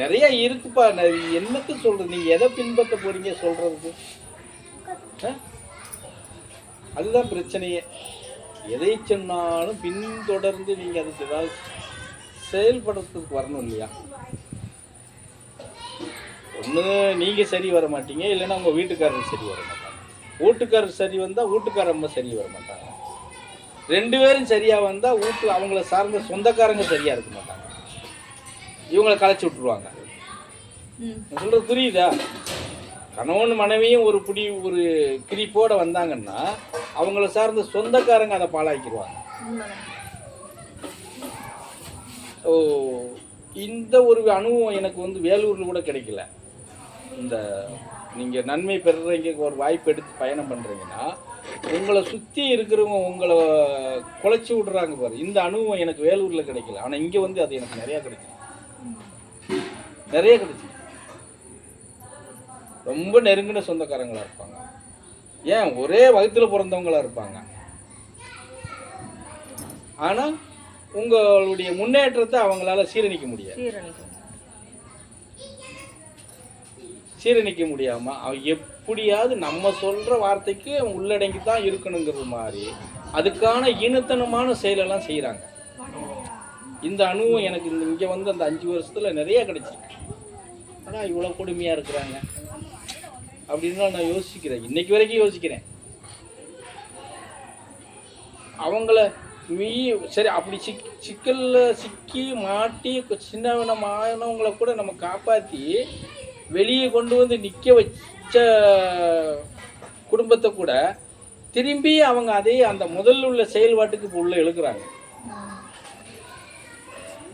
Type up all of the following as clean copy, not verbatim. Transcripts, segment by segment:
நிறைய இருக்குப்பா. என்னத்து சொல்றது, நீங்க எதை பின்பற்ற போறீங்க சொல்றதுக்கு? அதுதான் பிரச்சனையே. எதை சொன்னாலும் பின்தொடர்ந்து நீங்க அதுக்கு ஏதாவது செயல்படுறதுக்கு வரணும் இல்லையா? ஒன்று நீங்க சரி வர மாட்டீங்க, இல்லைன்னா உங்க வீட்டுக்காரர் சரி வர மாட்டாங்க. வீட்டுக்காரர் சரி வந்தா வீட்டுக்காரம்மா சரி வர மாட்டாங்க. ரெண்டு பேரும் சரியா வந்தா அவங்கள சார்ந்த சொந்தக்காரங்க சரியா இருக்க மாட்டாங்க. இவங்களை கலைச்சி விட்டுருவாங்க. சொல்றது புரியுதா? கணவன் மனைவியும் ஒரு பிரிப்போட வந்தாங்கன்னா அவங்கள சார்ந்த சொந்தக்காரங்க அதை பாழாக்கிடுவாங்க. ஓ, இந்த ஒரு அனுபவம் எனக்கு வேலூர்ல கூட கிடைக்கல. இந்த நீங்க நன்மை பெறுறீங்க, ஒரு வாய்ப்பு எடுத்து பயணம் பண்றீங்கன்னா உங்களை சுற்றி இருக்கிறவங்க உங்களை குலைச்சி விடுறாங்க பாரு. இந்த அனுபவம் எனக்கு வேலூரில் கிடைக்கல. ஆனால் இங்கே அது எனக்கு நிறையா கிடைச்சிது. ரொம்ப நெருங்கின சொந்தக்காரங்களாக இருப்பாங்க. ஏன் ஒரே வகுத்துல பிறந்தவங்களா இருப்பாங்க. ஆனால் உங்களுடைய முன்னேற்றத்தை அவங்களால சீரணிக்க முடியாமல் அவன் எப்படியாவது நம்ம சொல்கிற வார்த்தைக்கு உள்ளடங்கி தான் இருக்கணுங்கிறது மாதிரி அதுக்கான ஈனத்தனமான செயலெல்லாம் செய்கிறாங்க. இந்த அனுபவம் எனக்கு இங்கே அந்த 5 வருஷத்தில் நிறைய கிடைச்சிருக்கு. ஆனால் இவ்வளோ கொடுமையாக இருக்கிறாங்க அப்படின்னா நான் யோசிக்கிறேன், இன்னைக்கு வரைக்கும் யோசிக்கிறேன். அவங்கள சரி அப்படி சிக்கலில் சிக்கி மாட்டி சின்னவனமானவங்களை கூட நம்ம காப்பாற்றி வெளியே கொண்டு வந்து நிற்க வச்ச குடும்பத்தை கூட திரும்பி அவங்க அதே அந்த முதல்ல உள்ள செயல்பாட்டுக்கு இப்போ உள்ள இழுக்கிறாங்க.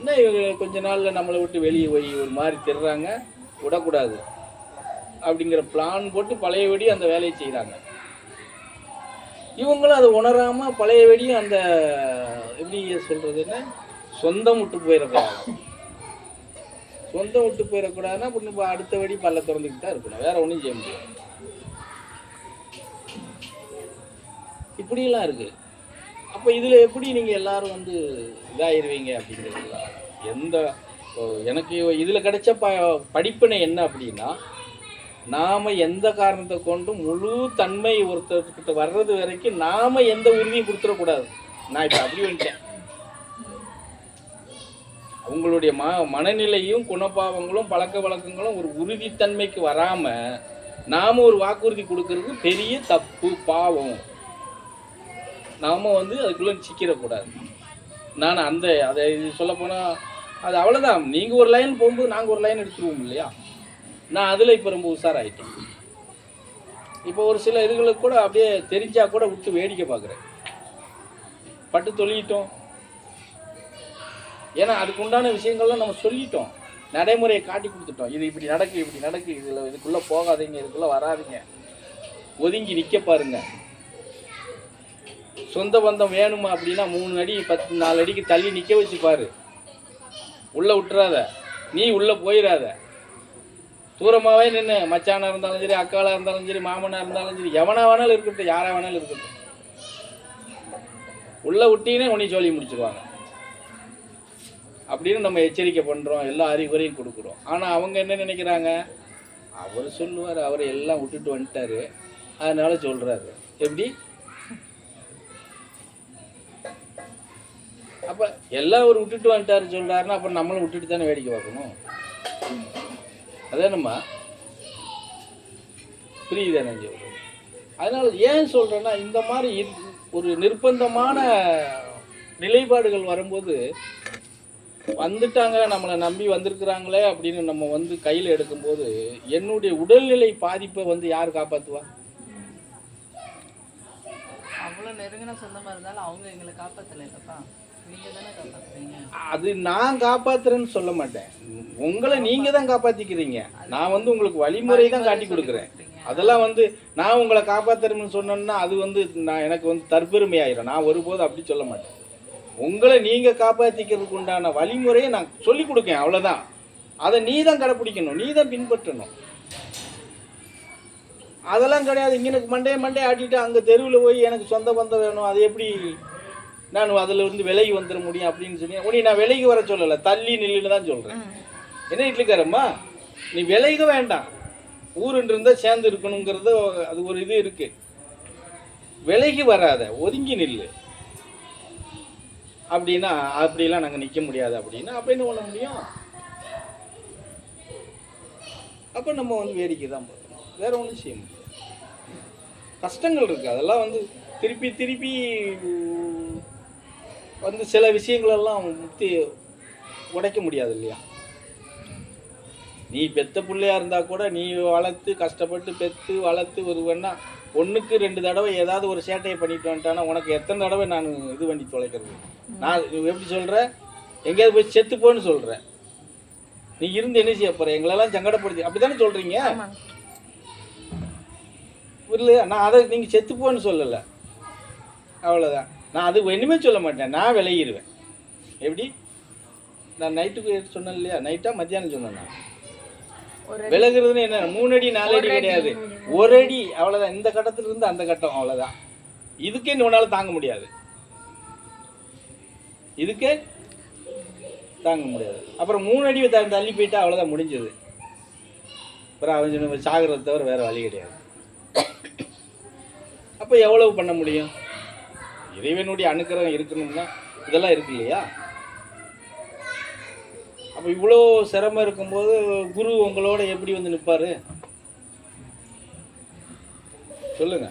இன்னும் கொஞ்ச நாளில் நம்மளை விட்டு வெளியே போய் ஒரு மாதிரி திடுறாங்க, விடக்கூடாது அப்படிங்கிற பிளான் போட்டு பழையபடி அந்த வேலையை செய்கிறாங்க. இவங்களும் அதை உணராமல் பழையபடியும் அந்த எப்படி சொல்கிறதுன்னா சொந்தம் விட்டு போயிடக்கூடாதுன்னா இப்போ அடுத்தபடி பல்ல திறந்துக்கிட்டு தான் இருக்கணும், வேற ஒன்றும் செய்ய முடியாது. இப்படியெல்லாம் இருக்குது. அப்போ இதில் எப்படி நீங்கள் எல்லாரும் இதாகிடுவீங்க அப்படிங்கிறது எனக்கு இதில் கிடைச்ச படிப்பினை என்ன அப்படின்னா, நாம் எந்த காரணத்தை கொண்டும் முழு தன்மை ஒருத்தர்கிட்ட வர்றது வரைக்கும் நாம் எந்த உறுதியும் கொடுத்துடக்கூடாது. நான் இப்போ அப்படி வந்துட்டேன். அவங்களுடைய மனநிலையும் குணப்பாவங்களும் பழக்க வழக்கங்களும் ஒரு உறுதித்தன்மைக்கு வராமல் நாம் ஒரு வாக்குறுதி கொடுக்கறது பெரிய தப்பு, பாவம். நாம் அதுக்குள்ளே சிக்கிடக்கூடாது. நான் அதை சொல்லப்போனால் அது அவ்வளோதான். நீங்கள் ஒரு லைன் போகும்போது நாங்கள் ஒரு லைன் எடுத்துருவோம் இல்லையா? நான் அதில் இப்போ ரொம்ப உஷாராயிட்டேன். இப்போ ஒரு சில இதுகளுக்கு கூட அப்படியே தெரிஞ்சால் கூட விட்டு வேடிக்கை பார்க்குறேன். பட்டு தொழிட்டோம். ஏன்னா அதுக்கு உண்டான விஷயங்கள்லாம் நம்ம சொல்லிட்டோம், நடைமுறையை காட்டி கொடுத்துட்டோம். இது இப்படி நடக்கு, இதுக்குள்ளே போகாதீங்க, இதுக்குள்ளே வராதிங்க, ஒதுங்கி நிற்க பாருங்க. சொந்த பந்தம் வேணுமா அப்படின்னா 3 அடி 4 அடிக்கு தள்ளி நிற்க வச்சு பாரு. உள்ளே விட்டுறாத, நீ உள்ளே போயிடாத. தூரமாகவே நின்று மச்சானாக இருந்தாலும் சரி, அக்காளாக இருந்தாலும் சரி, மாமனாக இருந்தாலும் சரி, எவனா வேணாலும் இருக்கட்டும், யாராக வேணாலும் இருக்கட்டும், உள்ளே விட்டீங்கன்னா உன்னை சொல்லி முடிச்சிருவாங்க அப்படின்னு நம்ம எச்சரிக்கை பண்ணுறோம், எல்லா அறிகுறையும் கொடுக்குறோம். ஆனால் அவங்க என்ன நினைக்கிறாங்க, அவர் சொல்லுவார், அவரை எல்லாம் விட்டுட்டு வந்துட்டாரு அதனால சொல்கிறாரு. எப்படி? அப்போ எல்லாம் அவர் விட்டுட்டு வந்துட்டாரு சொல்கிறாருன்னா அப்புறம் நம்மளும் விட்டுட்டு தானே வேடிக்கை பார்க்கணும். அதே நம்ம புரியுதா நான் சொல்கிறேன். அதனால் ஏன் சொல்கிறேன்னா, இந்த மாதிரி ஒரு நிர்பந்தமான நிலைப்பாடுகள் வரும்போது வந்துட்டாங்க, நம்மளை நம்பி வந்திருக்கிறாங்களே அப்படின்னு நம்ம கையில் எடுக்கும்போது என்னுடைய உடல்நிலை பாதிப்பை யார் காப்பாற்றுவா? அவ்வளோ நெருங்கின சொந்தமாக இருந்தாலும் அவங்க எங்களை காப்பாற்றலைப்பா, நீங்கள் தானே காப்பாற்றுறீங்க. அது நான் காப்பாற்றுறேன்னு சொல்ல மாட்டேன், உங்களை நீங்கள் தான் காப்பாற்றிக்கிறீங்க. நான் உங்களுக்கு வழிமுறை தான் காட்டி கொடுக்குறேன். அதெல்லாம் நான் உங்களை காப்பாற்றுறேன்னு சொன்னேன்னா அது நான் எனக்கு தற்பெருமை ஆயிரும். நான் ஒருபோது அப்படி சொல்ல மாட்டேன். உங்களை நீங்கள் காப்பாற்றிக்கிறதுக்கு உண்டான வழிமுறையை நான் சொல்லிக் கொடுக்கேன், அவ்வளோதான். அதை நீ தான் கடைப்பிடிக்கணும், நீ தான் பின்பற்றணும். அதெல்லாம் கிடையாது. இங்கே எனக்கு மண்டே ஆட்டிட்டு அங்கே தெருவில் போய் எனக்கு சொந்த பந்தம் வேணும், அது எப்படி நான் அதில் விலகி வந்துட முடியும் அப்படின்னு சொல்லி உடனே நான் விலகி வர சொல்லலை, தள்ளி நில்லுன்னு தான் சொல்கிறேன். என்ன இட்லிக்காரம்மா நீ விலக வேண்டாம், ஊருன்னு இருந்தால் சேர்ந்து இருக்கணுங்கிறது அது ஒரு இது இருக்கு. விலகி வராத, ஒதுங்கி நில்லு அப்படின்னா. அப்படிலாம் நாங்கள் நிற்க முடியாது அப்படின்னா அப்போ என்ன பண்ண முடியும்? அப்போ நம்ம வந்து வேடிக்கை தான் பார்க்கணும், வேற ஒன்றும் செய்ய முடியாது. கஷ்டங்கள் இருக்குது, அதெல்லாம் வந்து திருப்பி திருப்பி வந்து சில விஷயங்களெல்லாம் முத்தி உடைக்க முடியாது இல்லையா? நீ பெத்த பிள்ளையா இருந்தா கூட நீ வளர்த்து கஷ்டப்பட்டு பெற்று வளர்த்து வருவேன்னா ஒன்றுக்கு 2 தடவை ஏதாவது ஒரு சேட்டையை பண்ணிட்டு வந்துட்டானா உனக்கு எத்தனை தடவை நான் இது பண்ணி தொலைக்கிறது? நான் எப்படி சொல்கிறேன், எங்கேயாவது போய் செத்துப்போன்னு சொல்கிறேன், நீ இருந்து என்ன செய்ய போகிற, எங்களெல்லாம் சங்கடப்படுத்தி அப்படி தானே சொல்கிறீங்க இல்லையா? நான் அதை நீங்கள் செத்துப்போன்னு சொல்லலை, அவ்வளோதான். நான் அது இனிமேல் சொல்ல மாட்டேன், நான் விலகிடுவேன். எப்படி நான் நைட்டுக்கு சொன்னேன் இல்லையா, நைட்டாக மத்தியானம் சொன்னேன். நான் விலகுறதுன்னு என்ன 3 அடி 4 அடி கிடையாது, 1 அடி அவ்வளோதான். இந்த கட்டத்துல இருந்து அந்த கட்டம் அவ்வளோதான். இதுக்கே உன்னால தாங்க முடியாது, இதுக்கே தாங்க முடியாது. அப்புறம் 3 அடி தள்ளி போயிட்டா அவ்வளோதான், முடிஞ்சது. அப்புறம் அவன் சொன்ன சாகிறத தவிர வேற வழி கிடையாது. அப்போ எவ்வளவு பண்ண முடியும்? இறைவனுடைய அனுக்கிரகம் இருக்கணும்னா இதெல்லாம் இருக்கு இல்லையா? அப்போ இவ்வளோ சிரமம் இருக்கும்போது குரு உங்களோட எப்படி வந்து நிற்பாரு சொல்லுங்க?